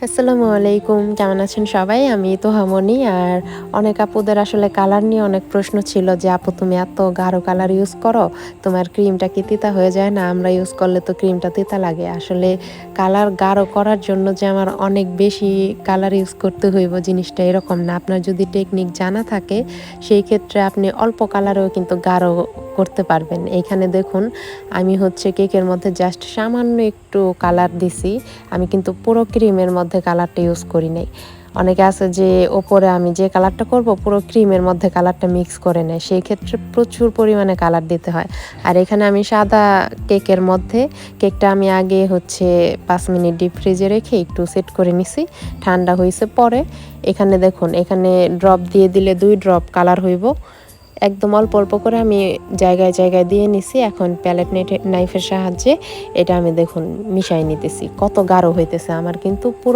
আসসালামু আলাইকুম। কেমন আছেন সবাই? আমি তোহামনি। আর অনেক আপুদের আসলে কালার নিয়ে অনেক প্রশ্ন ছিল যে, "আপু তুমি এত গাঢ় কালার ইউজ করো, তোমার ক্রিমটা কি তিতা হয়ে যায় না? আমরা ইউজ করলে তো ক্রিমটা তিতা লাগে।" আসলে কালার গাঢ় করার জন্য যে আমার অনেক বেশি কালার ইউজ করতে হইব জিনিসটা এরকম না। আপনার যদি টেকনিক জানা থাকে, সেই ক্ষেত্রে আপনি অল্প কালারেও কিন্তু গাঢ় করতে পারবেন। এইখানে দেখুন আমি হচ্ছে কেকের মধ্যে জাস্ট সামান্য একটু কালার দিছি। আমি কিন্তু পুরো ক্রিমের মধ্যে কালারটা ইউজ করি নাই। অনেকে আছে যে ওপরে আমি যে কালারটা করব পুরো ক্রিমের মধ্যে কালারটা মিক্স করে নেয়। সেই ক্ষেত্রে প্রচুর পরিমাণে কালার দিতে হয়। আর এখানে আমি সাদা কেকের মধ্যে কেকটা আমি আগে হচ্ছে ৫ মিনিট ডিপ ফ্রিজে রেখে একটু সেট করে নিছি। ঠান্ডা হইছে পরে এখানে দেখুন এখানে ড্রপ দিয়ে দিলে ২ ড্রপ কালার হইব। একদম অল্প, অল্প করে আমি জায়গায়, জায়গায় দিয়ে নিছি। এখন প্যালেট নাইফের সাহায্যে এটা আমি দেখুন মিশায় নিতেছি। কত গাঢ় হইতেছে আমার কিন্তু পুরো